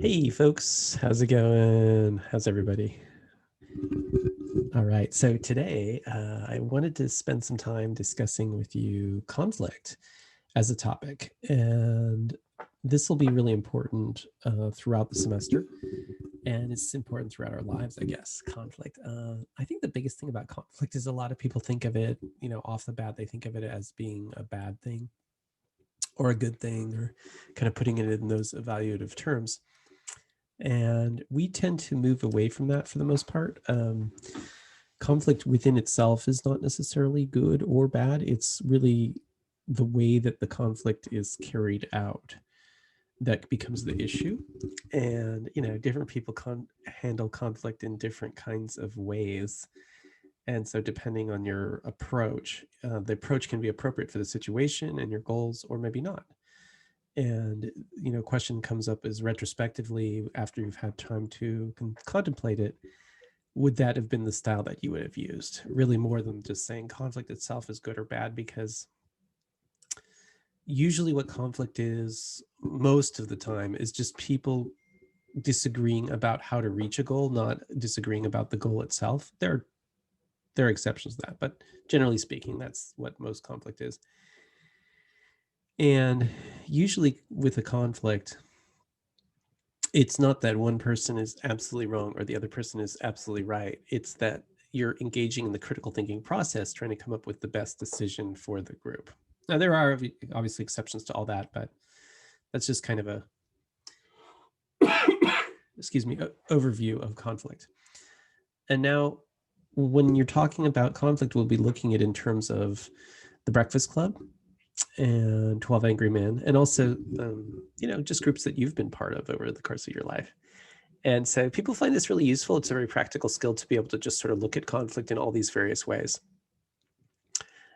Hey folks, how's it going? How's everybody? All right, so today I wanted to spend some time discussing with you conflict as a topic, and this will be really important throughout the semester, and it's important throughout our lives, I guess. Conflict. I think the biggest thing about conflict is a lot of people think of it, off the bat, they think of it as being a bad thing or a good thing, or kind of putting it in those evaluative terms. And we tend to move away from that for the most part. Conflict within itself is not necessarily good or bad. It's really the way that the conflict is carried out that becomes the issue. And, different people handle conflict in different kinds of ways. And so, depending on your approach, the approach can be appropriate for the situation and your goals, or maybe not. And question comes up is retrospectively, after you've had time to contemplate it, would that have been the style that you would have used, really, more than just saying conflict itself is good or bad? Because usually what conflict is most of the time is just people disagreeing about how to reach a goal, not disagreeing about the goal itself. There are exceptions to that, but generally speaking, that's what most conflict is. And usually with a conflict, it's not that one person is absolutely wrong or the other person is absolutely right. It's that you're engaging in the critical thinking process, trying to come up with the best decision for the group. Now, there are obviously exceptions to all that, but that's just kind of a, excuse me, overview of conflict. And now, when you're talking about conflict, we'll be looking at it in terms of the Breakfast Club and 12 Angry Men, and also, just groups that you've been part of over the course of your life. And so people find this really useful. It's a very practical skill to be able to just sort of look at conflict in all these various ways.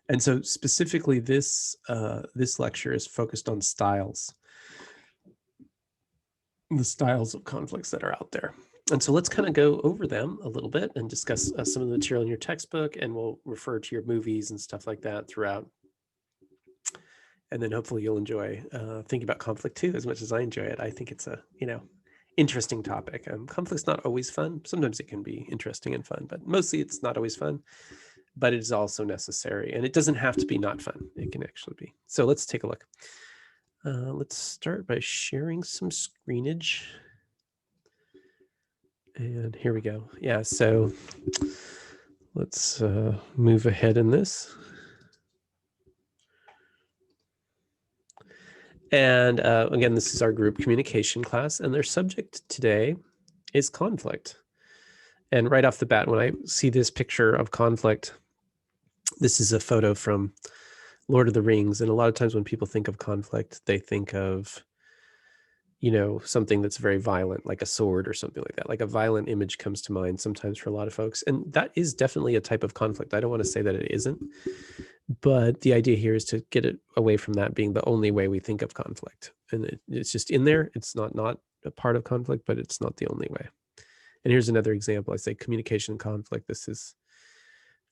And so specifically, this lecture is focused on styles, the styles of conflicts that are out there. And so let's kind of go over them a little bit and discuss some of the material in your textbook, and we'll refer to your movies and stuff like that throughout. And then hopefully you'll enjoy thinking about conflict too, as much as I enjoy it. I think it's a, interesting topic. Conflict's not always fun. Sometimes it can be interesting and fun, but mostly it's not always fun. But it is also necessary, and it doesn't have to be not fun. It can actually be. So let's take a look. Let's start by sharing some screenage. And here we go. Yeah, so let's move ahead in this. And again, this is our group communication class, and their subject today is conflict. And right off the bat, when I see this picture of conflict, this is a photo from Lord of the Rings. And a lot of times when people think of conflict, they think of, something that's very violent, like a sword or something like that. Like a violent image comes to mind sometimes for a lot of folks. And that is definitely a type of conflict. I don't want to say that it isn't. But the idea here is to get it away from that being the only way we think of conflict. And it's just in there. It's not a part of conflict, but it's not the only way. And here's another example. I say communication conflict. This is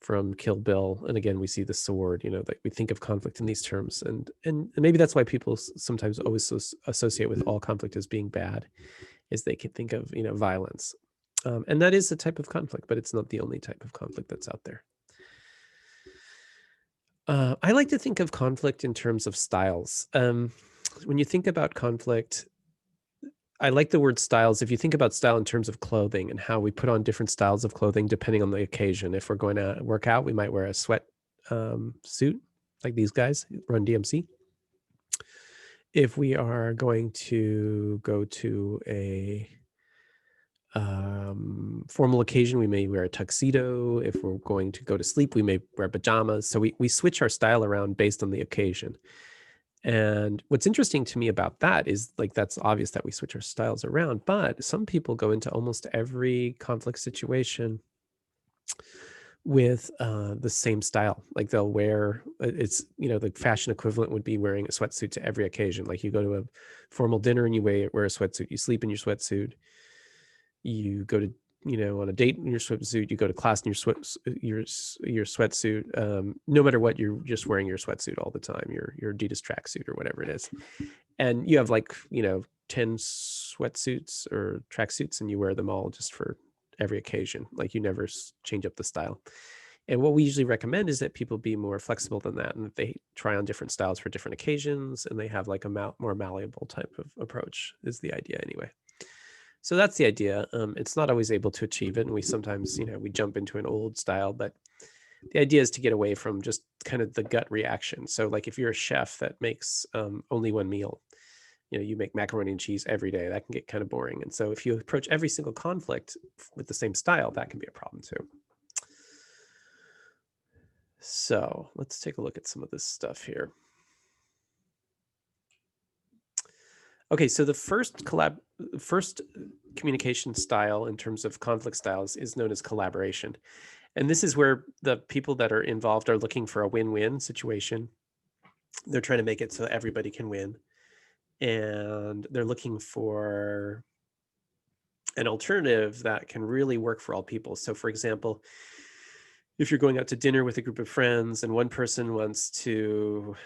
from Kill Bill. And again, we see the sword, that we think of conflict in these terms. And maybe that's why people sometimes always associate with all conflict as being bad, is they can think of, violence. And that is a type of conflict, but it's not the only type of conflict that's out there. I like to think of conflict in terms of styles. When you think about conflict, I like the word styles. If you think about style in terms of clothing and how we put on different styles of clothing depending on the occasion. If we're going to work out, we might wear a sweat suit like these guys run DMC. If we are going to go to a formal occasion, we may wear a tuxedo. If we're going to go to sleep, we may wear pajamas. So we switch our style around based on the occasion. And what's interesting to me about that is, like, that's obvious that we switch our styles around, but some people go into almost every conflict situation with the same style. Like they'll wear, it's, the fashion equivalent would be wearing a sweatsuit to every occasion. Like you go to a formal dinner and you wear a sweatsuit, you sleep in your sweatsuit, you go to on a date in your swimsuit, you go to class in your sweatsuit. No matter what, you're just wearing your sweatsuit all the time, your Adidas tracksuit or whatever it is. And you have 10 sweatsuits or tracksuits, and you wear them all just for every occasion. Like you never change up the style. And what we usually recommend is that people be more flexible than that, and that they try on different styles for different occasions, and they have like a more malleable type of approach is the idea anyway. So that's the idea. It's not always able to achieve it, and we sometimes, we jump into an old style, but the idea is to get away from just kind of the gut reaction. So like if you're a chef that makes only one meal, you make macaroni and cheese every day, that can get kind of boring. And so if you approach every single conflict with the same style, that can be a problem too. So let's take a look at some of this stuff here. Okay, so the first communication style in terms of conflict styles is known as collaboration. And this is where the people that are involved are looking for a win-win situation. They're trying to make it so everybody can win. And they're looking for an alternative that can really work for all people. So for example, if you're going out to dinner with a group of friends and one person wants to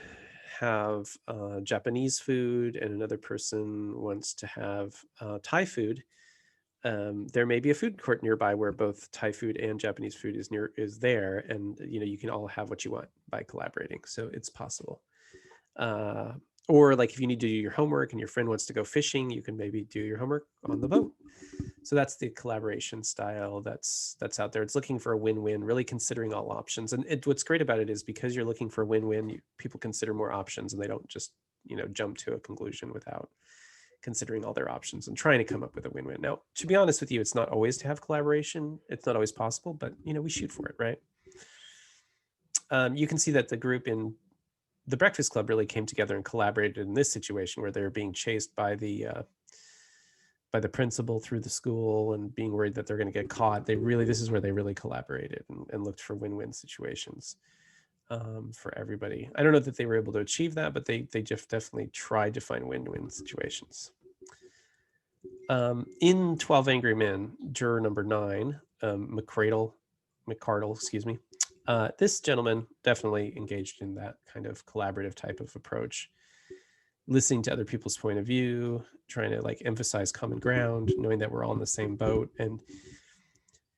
have Japanese food and another person wants to have Thai food, there may be a food court nearby where both Thai food and Japanese food is there, and you can all have what you want by collaborating. So it's possible. Or like if you need to do your homework and your friend wants to go fishing, you can maybe do your homework on the boat. So that's the collaboration style that's out there. It's looking for a win-win, really considering all options. And what's great about it is because you're looking for a win-win, people consider more options, and they don't just jump to a conclusion without considering all their options and trying to come up with a win-win. Now, to be honest with you, it's not always to have collaboration. It's not always possible, but we shoot for it, right? You can see that the group in the Breakfast Club really came together and collaborated in this situation where they're being chased by the principal through the school and being worried that they're going to get caught. This is where they really collaborated and looked for win-win situations for everybody. I don't know that they were able to achieve that, but they just definitely tried to find win-win situations. In 12 Angry Men, juror number 9, McCardle, excuse me. This gentleman definitely engaged in that kind of collaborative type of approach, listening to other people's point of view, trying to emphasize common ground, knowing that we're all in the same boat. And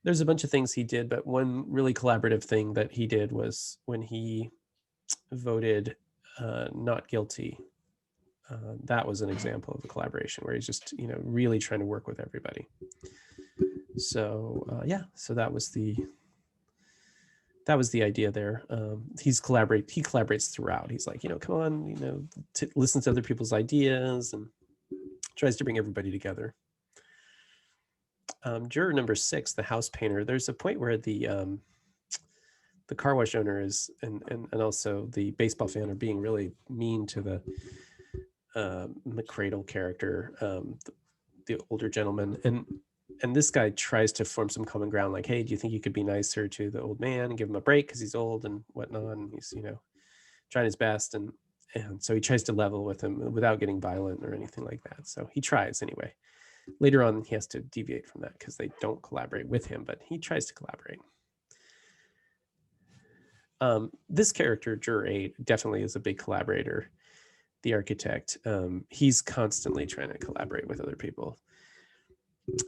there's a bunch of things he did, but one really collaborative thing that he did was when he voted not guilty. That was an example of a collaboration where he's just, really trying to work with everybody. So yeah, so that was the idea there. He collaborates throughout. He's like, come on, listen to other people's ideas and tries to bring everybody together. Juror number 6, the house painter. There's a point where the car wash owner is, and also the baseball fan are being really mean to the McCradle character, the older gentleman, and this guy tries to form some common ground, like, hey, do you think you could be nicer to the old man and give him a break because he's old and whatnot? And he's, trying his best. And so he tries to level with him without getting violent or anything like that. So he tries anyway. Later on, he has to deviate from that because they don't collaborate with him, but he tries to collaborate. This character, Juror 8, definitely is a big collaborator. The architect, he's constantly trying to collaborate with other people.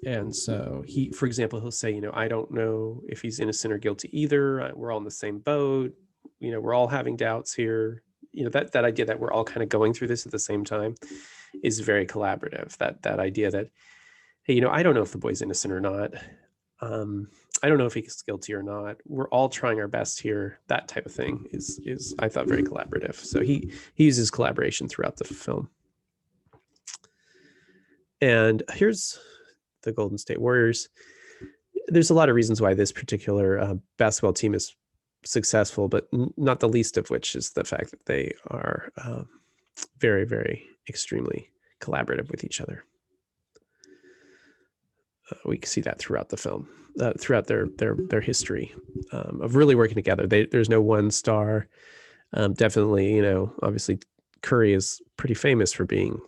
And so for example, he'll say, I don't know if he's innocent or guilty either. We're all in the same boat. We're all having doubts here. That idea that we're all kind of going through this at the same time is very collaborative. That idea that, hey, I don't know if the boy's innocent or not. I don't know if he's guilty or not. We're all trying our best here. That type of thing is I thought very collaborative. So he uses collaboration throughout the film. And here's the Golden State Warriors. There's a lot of reasons why this particular basketball team is successful, but not the least of which is the fact that they are very, very extremely collaborative with each other. We can see that throughout the film, throughout their history of really working together. There's no one star. Definitely, obviously Curry is pretty famous for being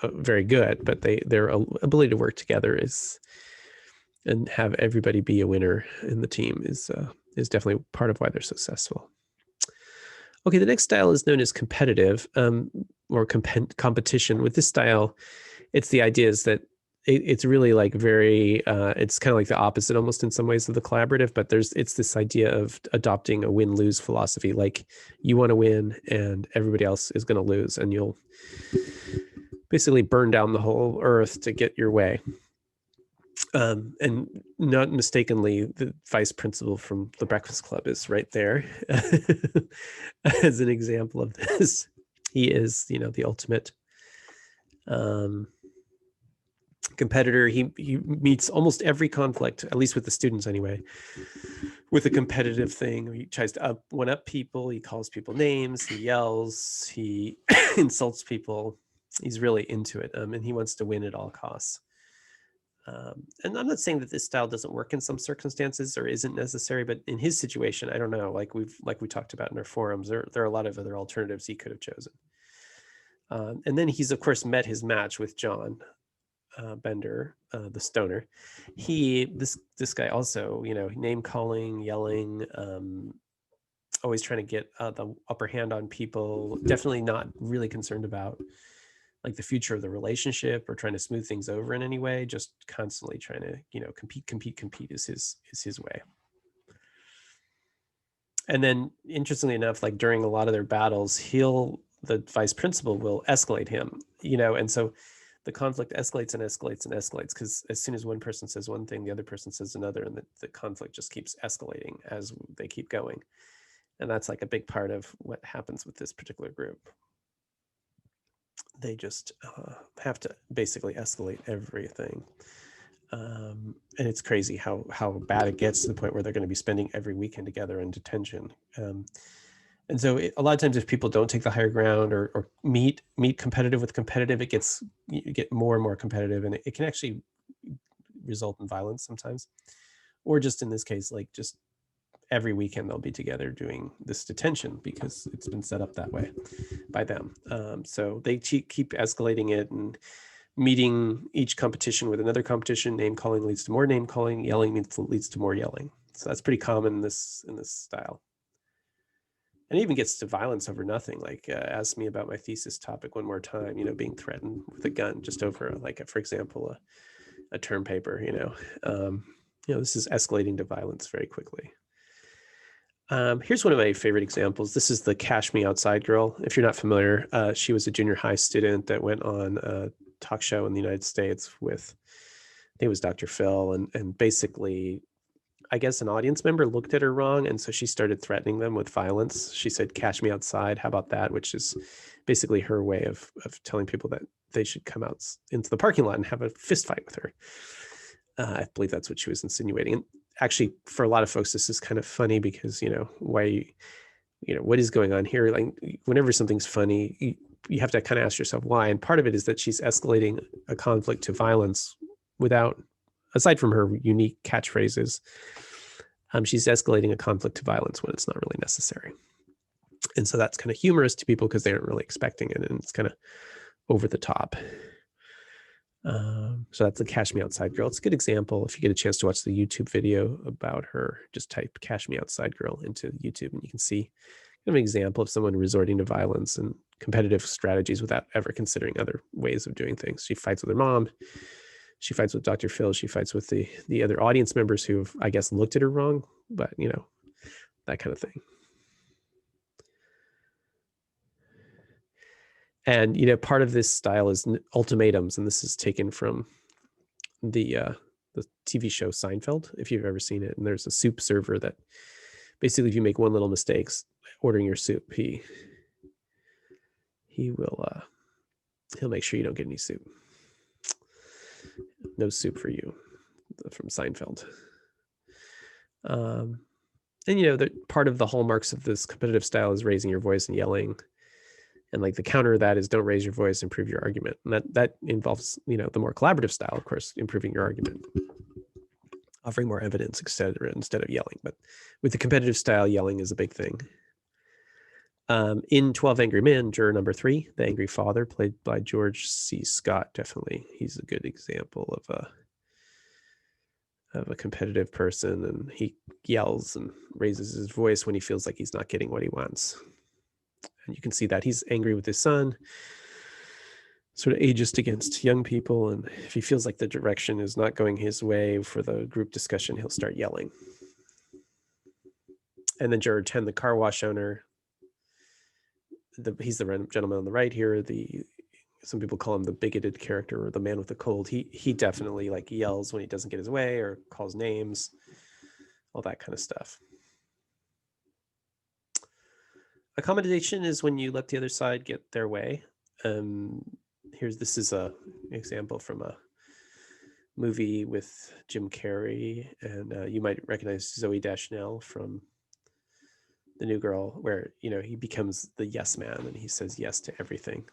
very good, but their ability to work together is and have everybody be a winner in the team is definitely part of why they're successful. Okay, the next style is known as competitive, or competition. With this style, it's the idea is that it's really like very, it's kind of like the opposite almost in some ways of the collaborative, but it's this idea of adopting a win-lose philosophy. Like you want to win and everybody else is going to lose, and you'll basically burn down the whole earth to get your way. And not mistakenly, the vice principal from The Breakfast Club is right there as an example of this. He is, the ultimate competitor. He meets almost every conflict, at least with the students anyway, with a competitive thing. He tries to one-up people. He calls people names. He yells. He insults people. He's really into it, and he wants to win at all costs. And I'm not saying that this style doesn't work in some circumstances or isn't necessary, but in his situation, I don't know. Like we talked about in our forums, there are a lot of other alternatives he could have chosen. And then he's of course met his match with John Bender, the stoner. This guy also, name calling, yelling, always trying to get the upper hand on people. Definitely not really concerned about like the future of the relationship or trying to smooth things over in any way. Just constantly trying to, compete is his way. And then interestingly enough, like during a lot of their battles, the vice principal will escalate him, and so the conflict escalates and escalates and escalates, because as soon as one person says one thing, the other person says another, and the conflict just keeps escalating as they keep going. And that's like a big part of what happens with this particular group. They just have to basically escalate everything. And it's crazy how bad it gets to the point where they're going to be spending every weekend together in detention. And so a lot of times if people don't take the higher ground or meet competitive with competitive, you get more and more competitive, and it can actually result in violence sometimes. Or just in this case, like just every weekend they'll be together doing this detention because it's been set up that way by them. So they keep escalating it and meeting each competition with another competition. Name calling leads to more name calling. Yelling leads to more yelling. So that's pretty common in this style. And it even gets to violence over nothing. Like ask me about my thesis topic one more time, being threatened with a gun just over, like, for example, a term paper, this is escalating to violence very quickly. Here's one of my favorite examples. This is the Cash Me Outside girl. If you're not familiar, she was a junior high student that went on a talk show in the United States with, I think it was Dr. Phil, and basically, I guess an audience member looked at her wrong, and so she started threatening them with violence. She said, "Cash me outside. How about that?" Which is basically her way of telling people that they should come out into the parking lot and have a fist fight with her. I believe that's what she was insinuating. And actually, for a lot of folks, this is kind of funny because, why, what is going on here? Like whenever something's funny, you have to kind of ask yourself why. And part of it is that she's escalating a conflict to violence without, aside from her unique catchphrases, she's escalating a conflict to violence when it's not really necessary. And so that's kind of humorous to people because they aren't really expecting it, and it's kind of over the top. So that's the Cash Me Outside girl. It's a good example. If you get a chance to watch the YouTube video about her, just type Cash Me Outside girl into YouTube and you can see an example of someone resorting to violence and competitive strategies without ever considering other ways of doing things. She fights with her mom. She fights with Dr. Phil. She fights with the other audience members who have, I guess, looked at her wrong, but that kind of thing. And part of this style is ultimatums, and this is taken from the TV show Seinfeld, if you've ever seen it. And there's a soup server that basically, if you make one little mistake ordering your soup, he will he'll make sure you don't get any soup. No soup for you, from Seinfeld. And part of the hallmarks of this competitive style is raising your voice and yelling. And like the counter of that is don't raise your voice, improve your argument. And that involves, the more collaborative style, of course, improving your argument, offering more evidence, etc., instead of yelling. But with the competitive style, yelling is a big thing. In 12 Angry Men, juror number 3, the angry father, played by George C. Scott, definitely. He's a good example of of a competitive person, and he yells and raises his voice when he feels like he's not getting what he wants. And you can see that he's angry with his son, sort of ageist against young people, and if he feels like the direction is not going his way for the group discussion, he'll start yelling. And then juror 10, the car wash owner, he's the gentleman on the right here. Some people call him the bigoted character, or the man with the cold. He definitely like yells when he doesn't get his way, or calls names, all that kind of stuff. Accommodation is when you let the other side get their way. This is a example from a movie with Jim Carrey, and you might recognize Zooey Deschanel from The New Girl, where he becomes the yes man and he says yes to everything.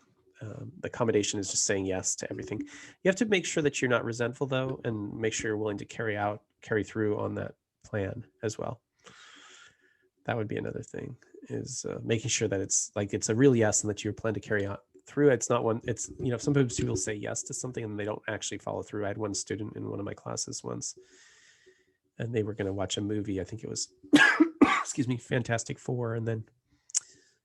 The accommodation is just saying yes to everything. You have to make sure that you're not resentful, though, and make sure you're willing to carry through on that plan as well. That would be another thing, is making sure that it's a real yes and that you plan to carry on through. It's not one, it's, sometimes people say yes to something and they don't actually follow through. I had one student in one of my classes once, and they were going to watch a movie. I think it was, excuse me, Fantastic Four. And then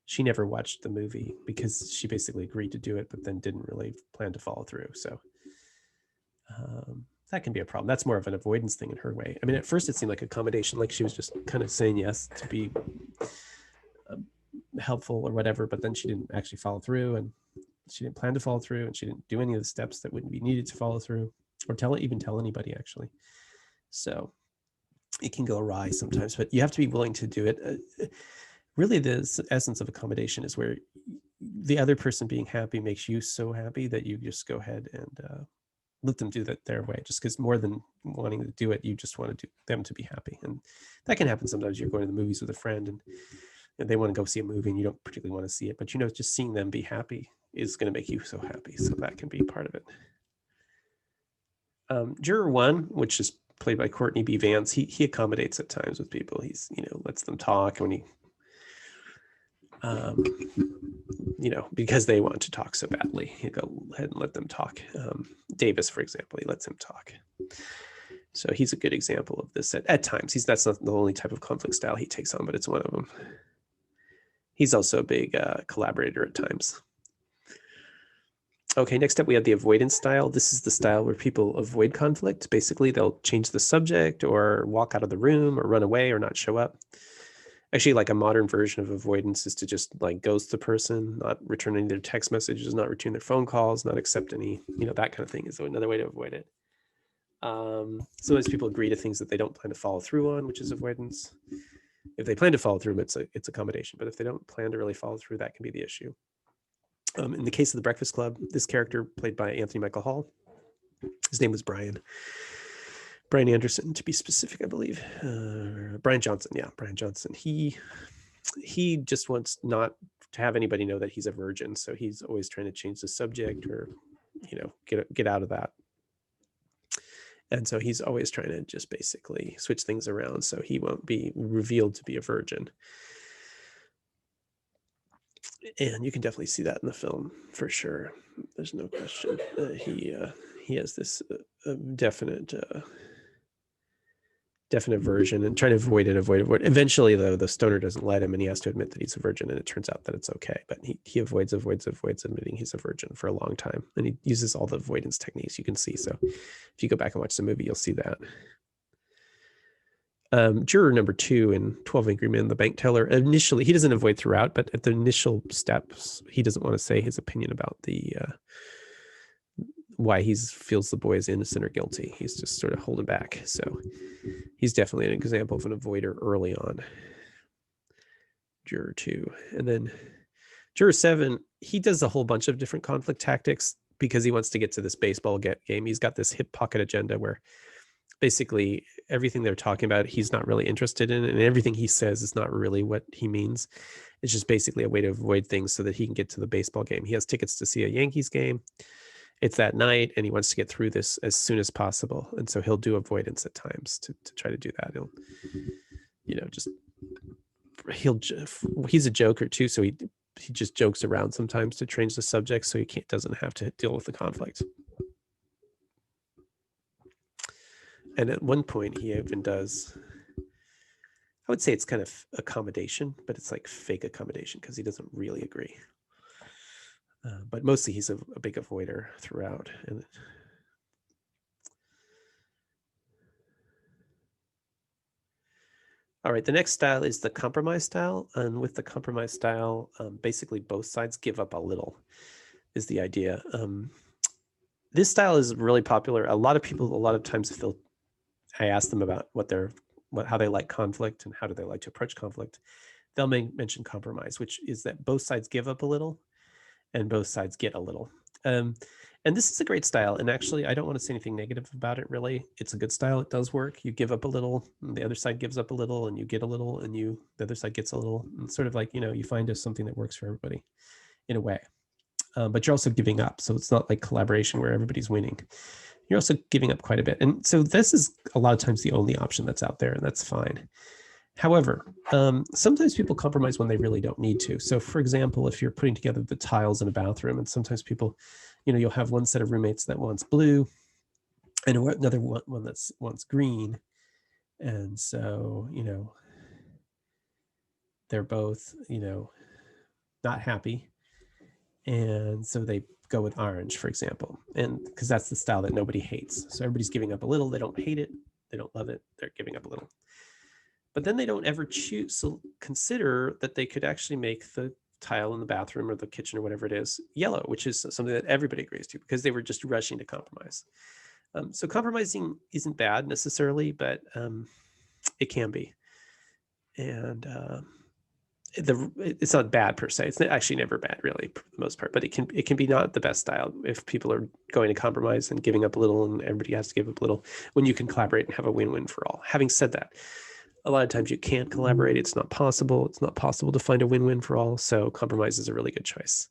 she never watched the movie because she basically agreed to do it, but then didn't really plan to follow through. So that can be a problem. That's more of an avoidance thing in her way. I mean, at first it seemed like accommodation, like she was just kind of saying yes to be helpful or whatever, but then she didn't actually follow through, and she didn't plan to follow through, and she didn't do any of the steps that would be needed to follow through, or even tell anybody, actually. So it can go awry sometimes, but you have to be willing to do it. Really, the essence of accommodation is where the other person being happy makes you so happy that you just go ahead and let them do that their way, just because more than wanting to do it, you just want them to be happy. And that can happen sometimes. You're going to the movies with a friend and they want to go see a movie and you don't particularly want to see it, but just seeing them be happy is going to make you so happy. So that can be part of it. Juror 1, which is played by Courtney B. Vance, he accommodates at times with people. He's, lets them talk when he, because they want to talk so badly, he'll go ahead and let them talk. Davis, for example, he lets him talk. So he's a good example of this at times. That's not the only type of conflict style he takes on, but it's one of them. He's also a big collaborator at times. Okay, next up we have the avoidance style. This is the style where people avoid conflict. Basically, they'll change the subject or walk out of the room or run away or not show up. Actually, like a modern version of avoidance is to just like ghost the person, not return any of their text messages, not return their phone calls, not accept any, that kind of thing is another way to avoid it. Sometimes people agree to things that they don't plan to follow through on, which is avoidance. If they plan to follow through, it's accommodation. But if they don't plan to really follow through, that can be the issue. In the case of The Breakfast Club, this character, played by Anthony Michael Hall, his name was Brian Anderson, to be specific, I believe. Brian Johnson, yeah, Brian Johnson. He just wants not to have anybody know that he's a virgin, so he's always trying to change the subject or, get out of that. And so he's always trying to just basically switch things around so he won't be revealed to be a virgin. And you can definitely see that in the film for sure. There's no question. He has this definite version and trying to avoid it. Eventually, though, the stoner doesn't let him and he has to admit that he's a virgin, and it turns out that it's okay. But he avoids admitting he's a virgin for a long time. And he uses all the avoidance techniques you can see. So if you go back and watch the movie, you'll see that. Juror number 2 in 12 Angry Men, the bank teller, initially, he doesn't avoid throughout, but at the initial steps, he doesn't want to say his opinion about the why he feels the boy is innocent or guilty. He's just sort of holding back. So he's definitely an example of an avoider early on. Juror 2. And then Juror 7, he does a whole bunch of different conflict tactics because he wants to get to this baseball game. He's got this hip pocket agenda where basically everything they're talking about, he's not really interested in, and everything he says is not really what he means. It's just basically a way to avoid things so that he can get to the baseball game. He has tickets to see a Yankees game. It's that night, and he wants to get through this as soon as possible. And so he'll do avoidance at times to try to do that. He's a joker too, so he just jokes around sometimes to change the subject so he doesn't have to deal with the conflict. And at one point he even does, I would say it's kind of accommodation, but it's like fake accommodation because he doesn't really agree. But mostly he's a big avoider throughout. And all right, the next style is the compromise style. And with the compromise style, basically both sides give up a little is the idea. This style is really popular. A lot of people, a lot of times, I ask them about how they like conflict and how do they like to approach conflict, they'll mention compromise, which is that both sides give up a little and both sides get a little. And this is a great style. And actually, I don't want to say anything negative about it, really. It's a good style. It does work. You give up a little, and the other side gives up a little, and you get a little, and the other side gets a little. And it's sort of like, you find something that works for everybody in a way. But you're also giving up. So it's not like collaboration where everybody's winning. You're also giving up quite a bit. And so this is a lot of times the only option that's out there, and that's fine. However, sometimes people compromise when they really don't need to. So for example, if you're putting together the tiles in a bathroom, and sometimes people, you'll have one set of roommates that wants blue and another one that wants green. And so, they're both, not happy. And so they go with orange, for example, and because that's the style that nobody hates. So everybody's giving up a little. They don't hate it. They don't love it. They're giving up a little. But then they don't ever consider that they could actually make the tile in the bathroom or the kitchen or whatever it is yellow, which is something that everybody agrees to because they were just rushing to compromise. So compromising isn't bad necessarily, but it can be. And it's not bad per se. It's actually never bad, really, for the most part. But it can be not the best style if people are going to compromise and giving up a little, and everybody has to give up a little. When you can collaborate and have a win-win for all. Having said that, a lot of times you can't collaborate. It's not possible. It's not possible to find a win-win for all. So compromise is a really good choice.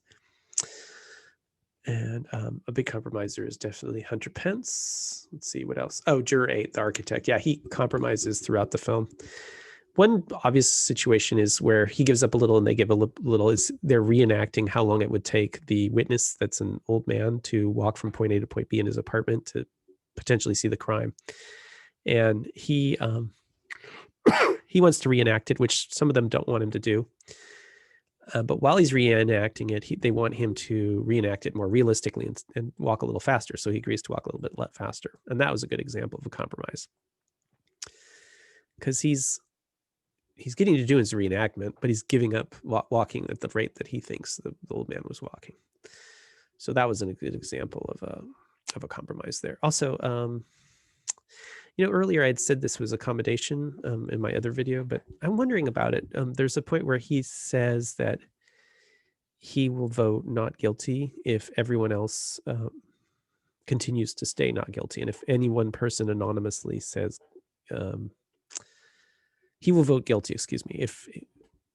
And a big compromiser is definitely Hunter Pence. Let's see what else. Oh, Juror 8, the architect. Yeah, he compromises throughout the film. One obvious situation is where he gives up a little and they give a little. Is they're reenacting how long it would take the witness, that's an old man, to walk from point A to point B in his apartment to potentially see the crime. And he wants to reenact it, which some of them don't want him to do. But while he's reenacting it, they want him to reenact it more realistically and walk a little faster. So he agrees to walk a little bit faster. And that was a good example of a compromise. Because he's getting to do his reenactment, but he's giving up walking at the rate that he thinks the old man was walking. So that was a good example of a compromise there. Also, earlier I had said this was accommodation in my other video, but I'm wondering about it. There's a point where he says that he will vote not guilty if everyone else continues to stay not guilty. And if any one person anonymously says, he will vote guilty, excuse me, if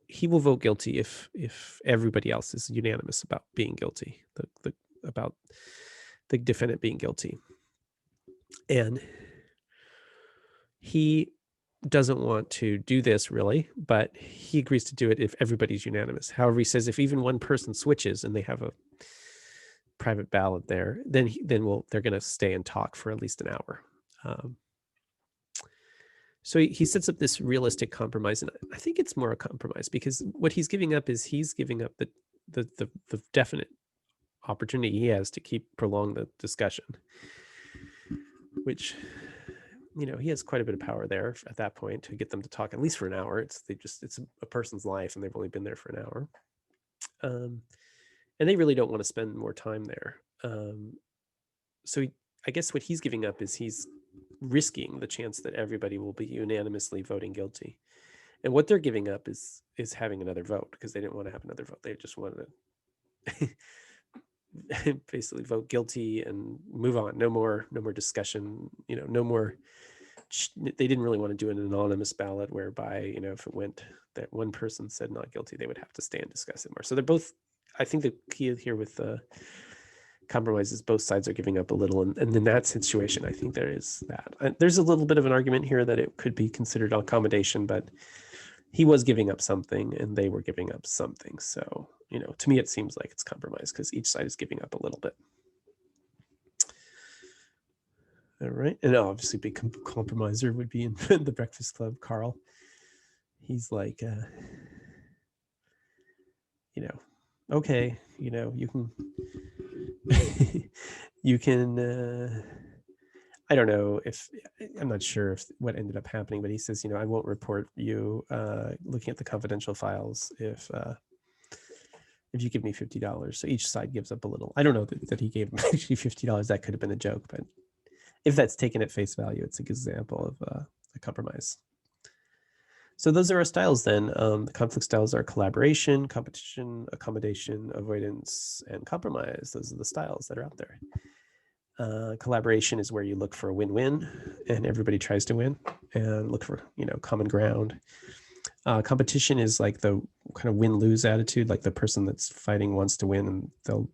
he will vote guilty if everybody else is unanimous about being guilty, about the defendant being guilty. And he doesn't want to do this really, but he agrees to do it if everybody's unanimous. However, he says if even one person switches and they have a private ballot there, then they're going to stay and talk for at least an hour. So he sets up this realistic compromise, and I think it's more a compromise because what he's giving up is he's giving up the definite opportunity he has to prolong the discussion, which, he has quite a bit of power there at that point to get them to talk at least for an hour. It's a person's life, and they've only been there for an hour, and they really don't want to spend more time there. So I guess what he's giving up is he's risking the chance that everybody will be unanimously voting guilty. And what they're giving up is having another vote, because they didn't want to have another vote. They just wanted to basically vote guilty and move on. No more discussion, no more. They didn't really want to do an anonymous ballot whereby, if it went that one person said not guilty, they would have to stay and discuss it more. So they're both, I think the key here with the compromises, both sides are giving up a little, and in that situation I think there is that. There's a little bit of an argument here that it could be considered accommodation, but he was giving up something and they were giving up something. So to me it seems like it's compromise because each side is giving up a little bit. All right. And obviously big compromiser would be in the Breakfast Club, Carl. He's like, okay, you can, you can, I don't know if, I'm not sure if what ended up happening, but he says, I won't report you looking at the confidential files if you give me $50. So each side gives up a little. I don't know that he gave him actually $50. That could have been a joke, but if that's taken at face value, it's a good example of a compromise. So those are our styles then. The conflict styles are collaboration, competition, accommodation, avoidance, and compromise. Those are the styles that are out there. Collaboration is where you look for a win-win and everybody tries to win and look for, common ground. Competition is like the kind of win-lose attitude, like the person that's fighting wants to win and they'll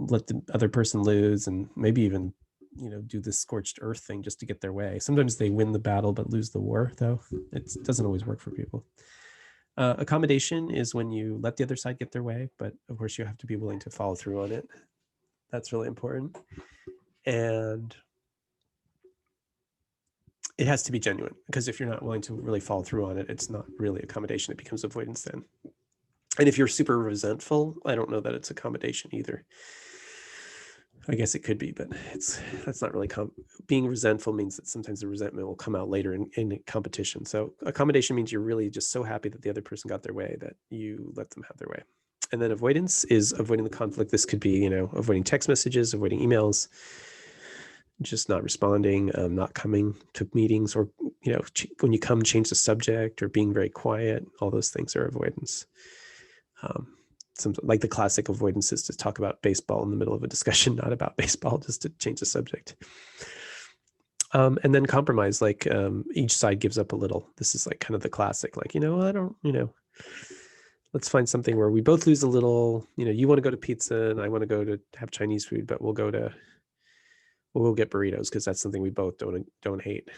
let the other person lose and maybe even do this scorched earth thing just to get their way. Sometimes they win the battle but lose the war, though. It doesn't always work for people. Accommodation is when you let the other side get their way, but of course you have to be willing to follow through on it. That's really important. And it has to be genuine, because if you're not willing to really follow through on it, it's not really accommodation. It becomes avoidance then. And if you're super resentful, I don't know that it's accommodation either. I guess it could be, but that's not really being resentful means that sometimes the resentment will come out later in competition. So accommodation means you're really just so happy that the other person got their way that you let them have their way. And then avoidance is avoiding the conflict. This could be, avoiding text messages, avoiding emails, just not responding, not coming to meetings, or, when you come, change the subject, or being very quiet. All those things are avoidance. Like the classic avoidance is to talk about baseball in the middle of a discussion, not about baseball, just to change the subject. And then compromise, like each side gives up a little. This is like kind of the classic, like, let's find something where we both lose a little. You want to go to pizza and I want to go to have Chinese food, but we'll go get burritos because that's something we both don't hate.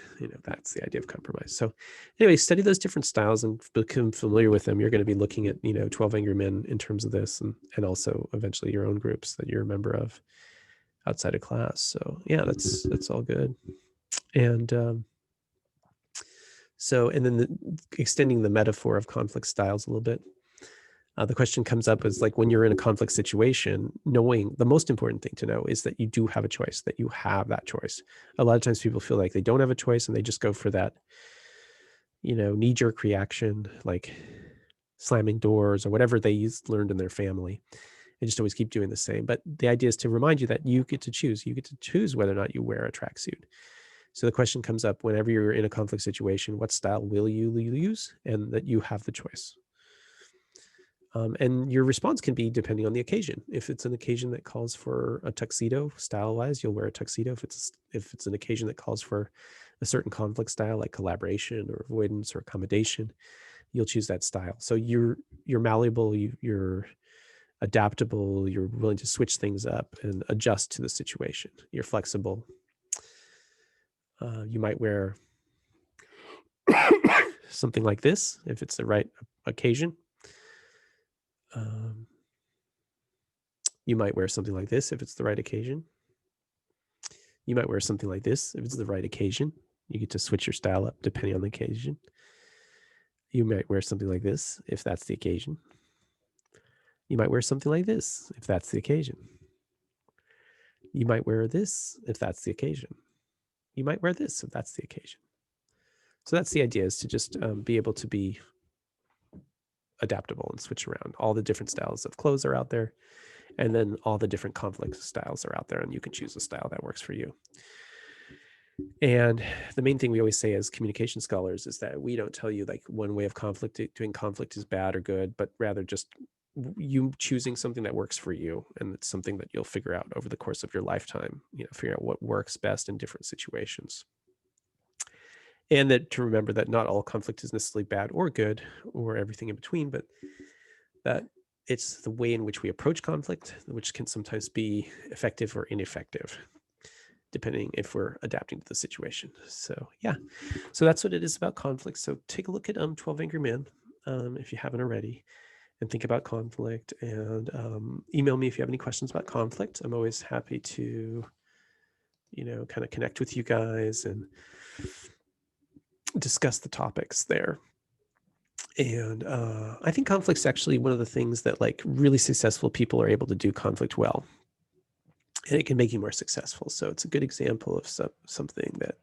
That's the idea of compromise. So anyway, study those different styles and become familiar with them. You're going to be looking at 12 Angry Men in terms of this, and also eventually your own groups that you're a member of outside of class. So yeah, that's all good. And and then extending the metaphor of conflict styles a little bit. The question comes up is like, when you're in a conflict situation, knowing the most important thing to know is that you do have a choice, that you have that choice. A lot of times people feel like they don't have a choice and they just go for that, knee-jerk reaction, like slamming doors or whatever they learned in their family. They just always keep doing the same. But the idea is to remind you that you get to choose. You get to choose whether or not you wear a tracksuit. So the question comes up whenever you're in a conflict situation, what style will you use? And that you have the choice. And your response can be depending on the occasion. If it's an occasion that calls for a tuxedo style-wise, you'll wear a tuxedo. If it's an occasion that calls for a certain conflict style, like collaboration or avoidance or accommodation, you'll choose that style. So you're malleable, you're adaptable, you're willing to switch things up and adjust to the situation. You're flexible. You might wear something like this if it's the right occasion. You might wear something like this if it's the right occasion. You might wear something like this if it's the right occasion. You get to switch your style up depending on the occasion. You might wear something like this if that's the occasion. You might wear something like this if that's the occasion. You might wear this if that's the occasion. You might wear this if that's the occasion. So that's the idea, is to just be able to be adaptable and switch around. All the different styles of clothes are out there, and then all the different conflict styles are out there, and you can choose a style that works for you. And the main thing we always say as communication scholars is that we don't tell you like one way of doing conflict is bad or good, but rather just you choosing something that works for you. And it's something that you'll figure out over the course of your lifetime, figure out what works best in different situations. And that to remember that not all conflict is necessarily bad or good or everything in between, but that it's the way in which we approach conflict, which can sometimes be effective or ineffective, depending if we're adapting to the situation. So yeah, so that's what it is about conflict. So take a look at 12 Angry Men if you haven't already, and think about conflict, and email me if you have any questions about conflict. I'm always happy to kind of connect with you guys and discuss the topics there. And I think conflict's actually one of the things that like really successful people are able to do conflict well. And it can make you more successful. So it's a good example of something that,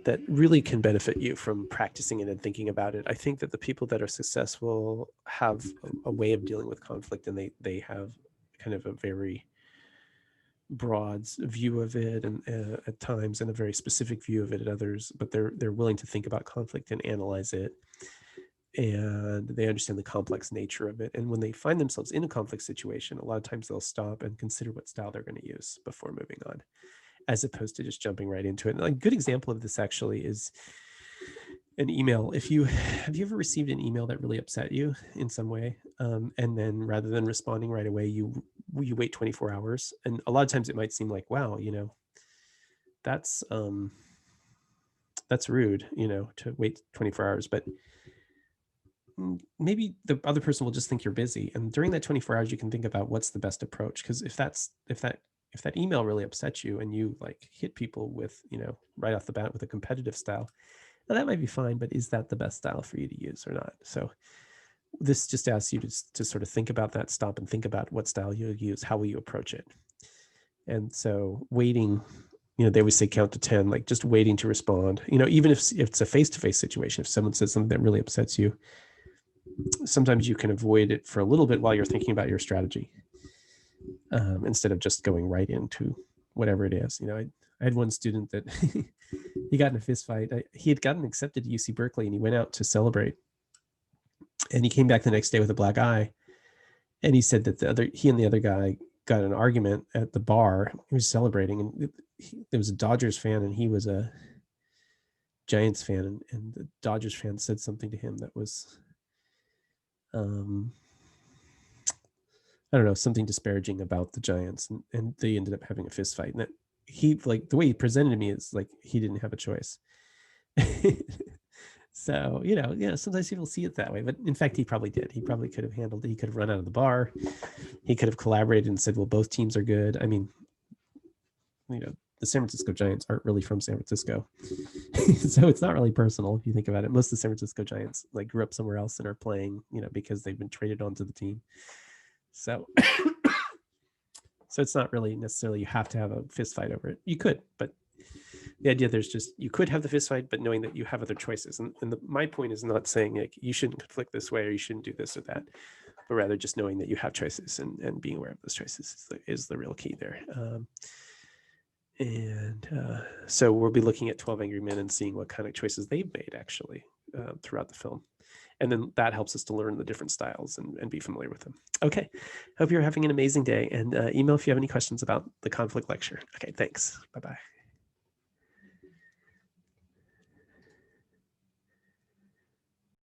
that really can benefit you from practicing it and thinking about it. I think that the people that are successful have a way of dealing with conflict, and they have kind of a very broad view of it, and at times, and a very specific view of it at others. But they're willing to think about conflict and analyze it, and they understand the complex nature of it. And when they find themselves in a conflict situation, a lot of times they'll stop and consider what style they're going to use before moving on, as opposed to just jumping right into it. And a good example of this actually is an email. Have you ever received an email that really upset you in some way, and then rather than responding right away, you wait 24 hours? And a lot of times it might seem like, wow, that's rude, to wait 24 hours, but maybe the other person will just think you're busy. And during that 24 hours, you can think about what's the best approach. Because if that email really upsets you and you like hit people with, right off the bat with a competitive style, now that might be fine, but is that the best style for you to use or not? So this just asks you to sort of think about that, stop and think about what style you'll use, how will you approach it? And so waiting, they always say count to 10, like just waiting to respond, even if it's a face-to-face situation, if someone says something that really upsets you, sometimes you can avoid it for a little bit while you're thinking about your strategy, instead of just going right into whatever it is. I had one student that he got in a fist fight. He had gotten accepted to UC Berkeley, and he went out to celebrate. And he came back the next day with a black eye. And he said that he and the other guy got an argument at the bar. He was celebrating, and there was a Dodgers fan, and he was a Giants fan. And the Dodgers fan said something to him that was, I don't know, something disparaging about the Giants, and they ended up having a fist fight. And that he, like, the way he presented to me is like he didn't have a choice. So, sometimes people see it that way, but in fact, he probably did. He probably could have handled it. He could have run out of the bar. He could have collaborated and said, well, both teams are good. I mean, the San Francisco Giants aren't really from San Francisco. So it's not really personal if you think about it. Most of the San Francisco Giants like grew up somewhere else and are playing, because they've been traded onto the team. So so it's not really necessarily you have to have a fist fight over it. You could, but the idea there's just, you could have the fist fight, but knowing that you have other choices. And my point is not saying like you shouldn't conflict this way or you shouldn't do this or that, but rather just knowing that you have choices and being aware of those choices is the real key there. So we'll be looking at 12 Angry Men and seeing what kind of choices they've made actually throughout the film. And then that helps us to learn the different styles and be familiar with them. Okay, hope you're having an amazing day, and email if you have any questions about the conflict lecture. Okay, thanks. Bye-bye.